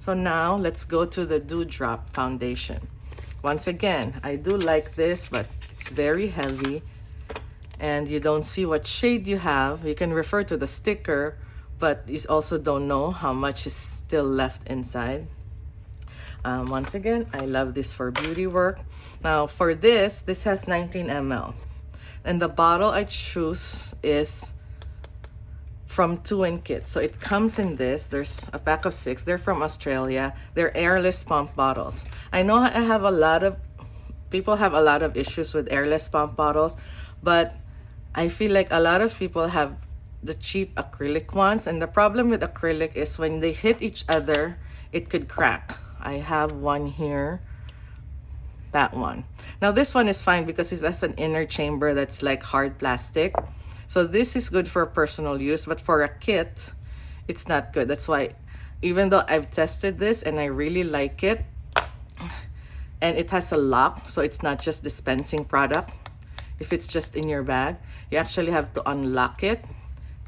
So now let's go to the Dewdrop foundation. Once again, I do like this, but it's very heavy and you don't see what shade you have. You can refer to the sticker, but you also don't know how much is still left inside. Once again, I love this for beauty work. Now for this has 19 ml. And the bottle I choose is from 2&Kit. So it comes in this. There's a pack of 6. They're from Australia. They're airless pump bottles. I know people have a lot of issues with airless pump bottles, but I feel like a lot of people have the cheap acrylic ones. And the problem with acrylic is when they hit each other, it could crack. I have one here, that one. Now this one is fine because it has an inner chamber that's like hard plastic. So this is good for personal use, but for a kit, it's not good. That's why, even though I've tested this and I really like it, and it has a lock, so it's not just dispensing product. If it's just in your bag, you actually have to unlock it,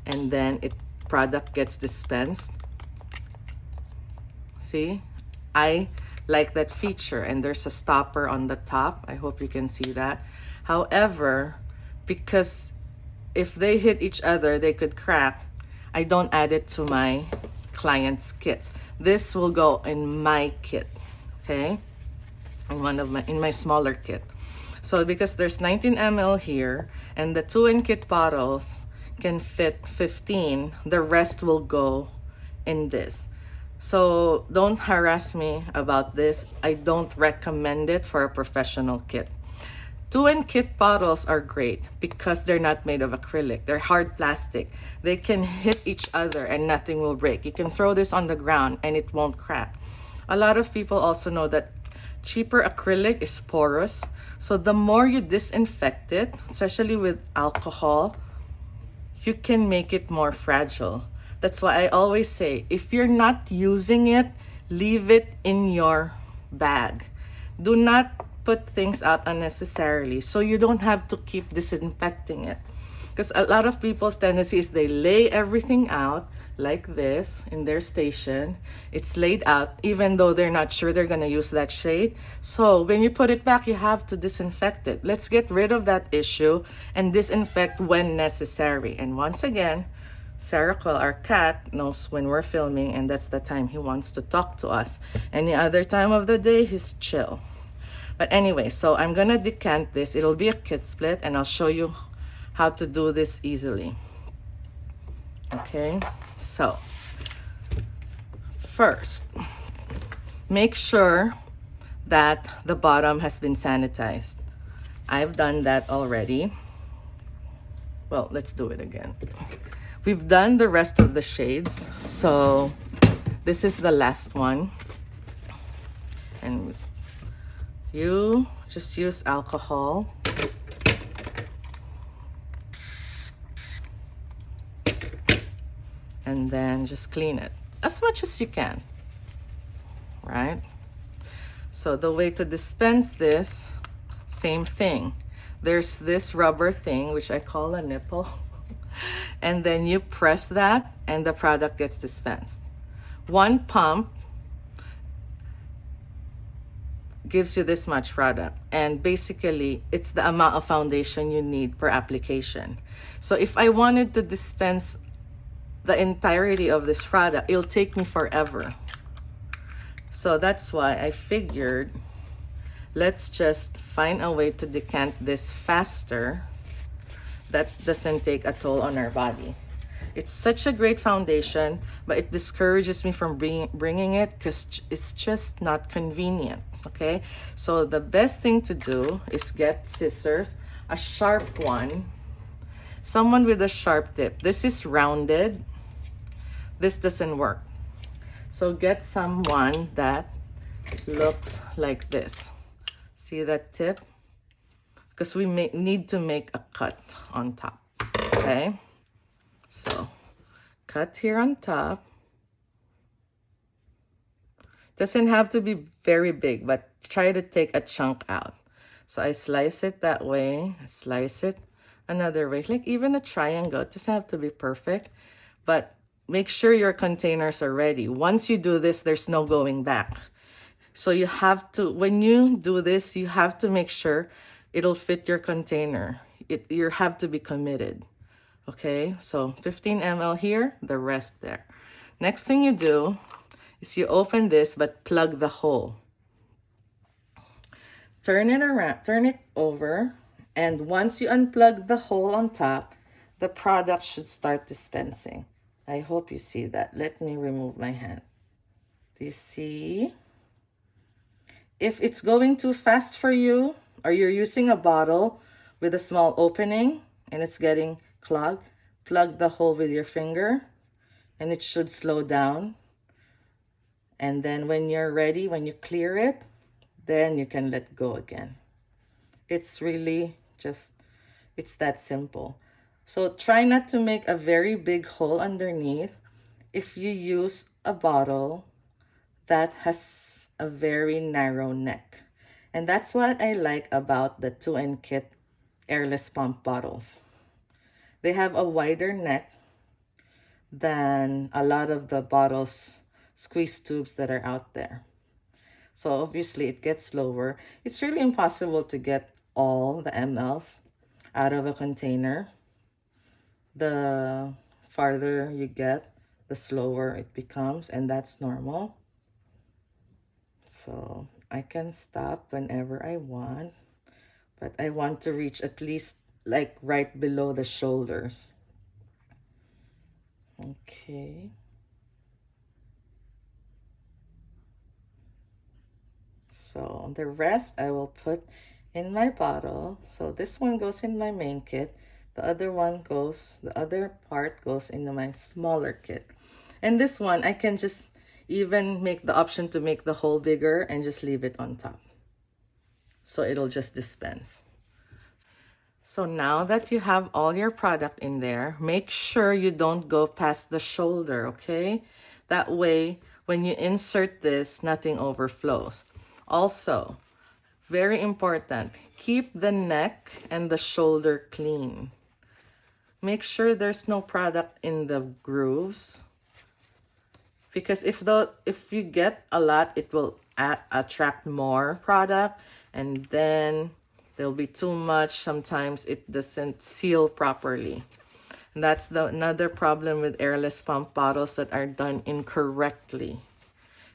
and then product gets dispensed. See? I like that feature, and there's a stopper on the top. I hope you can see that. However, because if they hit each other, they could crack, I don't add it to my client's kit. This will go in my kit, okay? In my smaller kit. So because there's 19 ml here, and the 2&Kit bottles can fit 15, the rest will go in this. So don't harass me about this. I don't recommend it for a professional kit. 2&Kit bottles are great because they're not made of acrylic. They're hard plastic. They can hit each other and nothing will break. You can throw this on the ground and it won't crack. A lot of people also know that cheaper acrylic is porous. So the more you disinfect it, especially with alcohol, you can make it more fragile. That's why I always say, if you're not using it, leave it in your bag. Do not put things out unnecessarily so you don't have to keep disinfecting it. Because a lot of people's tendency is they lay everything out like this in their station. It's laid out even though they're not sure they're going to use that shade. So when you put it back, you have to disinfect it. Let's get rid of that issue and disinfect when necessary. And once again, Seroquel, our cat, knows when we're filming, and that's the time he wants to talk to us. Any other time of the day, he's chill. But anyway, so I'm gonna decant this. It'll be a kit split, and I'll show you how to do this easily. Okay, so first, make sure that the bottom has been sanitized. I've done that already. Well, let's do it again. We've done the rest of the shades, so this is the last one. And you just use alcohol. And then just clean it as much as you can, right? So the way to dispense this, same thing. There's this rubber thing, which I call a nipple. And then you press that and the product gets dispensed. One pump gives you this much product, and basically it's the amount of foundation you need per application. So if I wanted to dispense the entirety of this product, it'll take me forever. So that's why I figured let's just find a way to decant this faster that doesn't take a toll on our body. It's such a great foundation, but it discourages me from bringing it because it's just not convenient, okay? So the best thing to do is get scissors, a sharp one, someone with a sharp tip. This is rounded. This doesn't work. So get someone that looks like this. See that tip? Because we need to make a cut on top, okay? So cut here on top. Doesn't have to be very big, but try to take a chunk out. So I slice it that way, I slice it another way, like even a triangle. It doesn't have to be perfect, but make sure your containers are ready. Once you do this, there's no going back. So you have to, when you do this, you have to make sure it'll fit your container. You have to be committed. Okay, so 15 ml here, the rest there. Next thing you do is you open this, but plug the hole. Turn it around, turn it over, and once you unplug the hole on top, the product should start dispensing. I hope you see that. Let me remove my hand. Do you see? If it's going too fast for you, or you're using a bottle with a small opening and it's getting clogged, plug the hole with your finger and it should slow down. And then when you're ready, when you clear it, then you can let go again. It's really just, it's that simple. So try not to make a very big hole underneath if you use a bottle that has a very narrow neck. And that's what I like about the 2-in-Kit airless pump bottles. They have a wider neck than a lot of the bottles, squeeze tubes that are out there. So obviously it gets slower. It's really impossible to get all the mLs out of a container. The farther you get, the slower it becomes, and that's normal. So I can stop whenever I want, but I want to reach at least like right below the shoulders. Okay. So the rest I will put in my bottle. So this one goes in my main kit. The other part goes into my smaller kit. And this one, I can just even make the option to make the hole bigger and just leave it on top. So it'll just dispense. So now that you have all your product in there, make sure you don't go past the shoulder, okay? That way, when you insert this, nothing overflows. Also, very important, keep the neck and the shoulder clean. Make sure there's no product in the grooves, because if you get a lot, it will attract more product, and then there'll be too much. Sometimes it doesn't seal properly. And that's another problem with airless pump bottles that are done incorrectly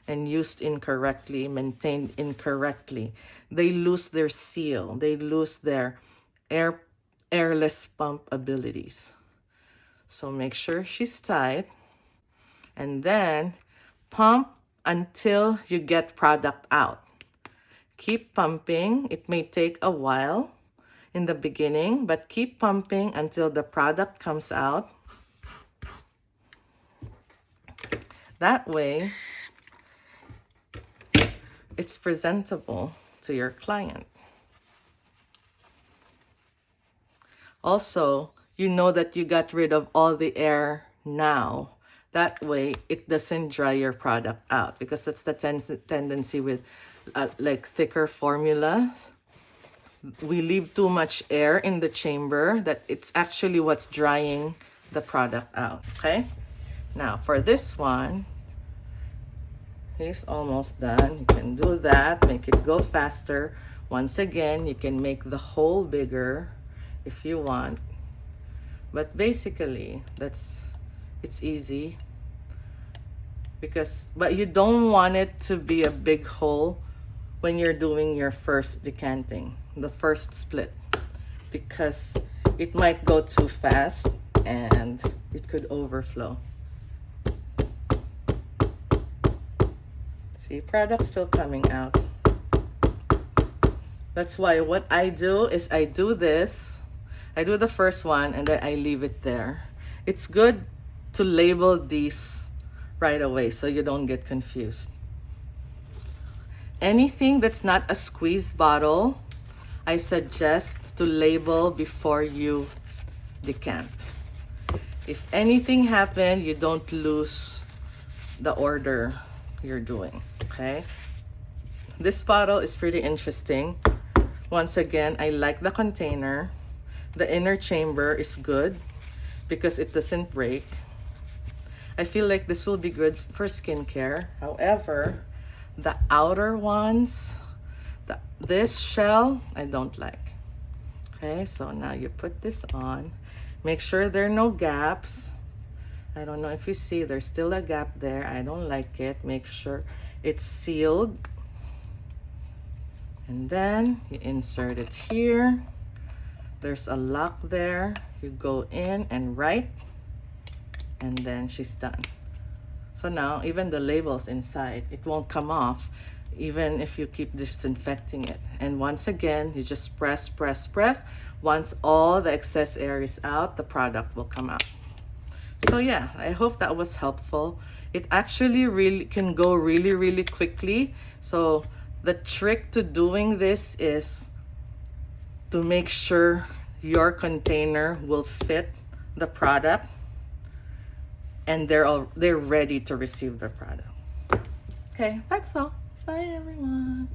and used incorrectly, maintained incorrectly. They lose their seal. They lose their airless pump abilities. So make sure she's tight, and then pump until you get product out. Keep pumping. It may take a while in the beginning, but keep pumping until the product comes out. That way, it's presentable to your client. Also, you know that you got rid of all the air now. That way, it doesn't dry your product out, because that's the tendency with like thicker formulas. We leave too much air in the chamber that it's actually what's drying the product out, okay? Now, for this one, he's almost done. You can do that, make it go faster. Once again, you can make the hole bigger if you want. But basically, it's easy. But you don't want it to be a big hole when you're doing your first decanting, the first split, because it might go too fast and it could overflow. See, product's still coming out. That's why what I do is I do this. I do the first one and then I leave it there. It's good to label these right away so you don't get confused. Anything that's not a squeeze bottle, I suggest to label before you decant. If anything happened, you don't lose the order you're doing, okay? This bottle is pretty interesting. Once again, I like the container. The inner chamber is good because it doesn't break. I feel like this will be good for skincare. However, the outer ones, this shell, I don't like. Okay, so now you put this on. Make sure there are no gaps. I don't know if you see, there's still a gap there. I don't like it. Make sure it's sealed. And then you insert it here. There's a lock there. You go in and right, and then she's done. So now even the labels inside, it won't come off even if you keep disinfecting it. And once again, you just press, press, press. Once all the excess air is out, the product will come out. So yeah, I hope that was helpful. It actually really can go really, really quickly. So the trick to doing this is to make sure your container will fit the product and they're ready to receive the product. Okay, that's all. Bye everyone.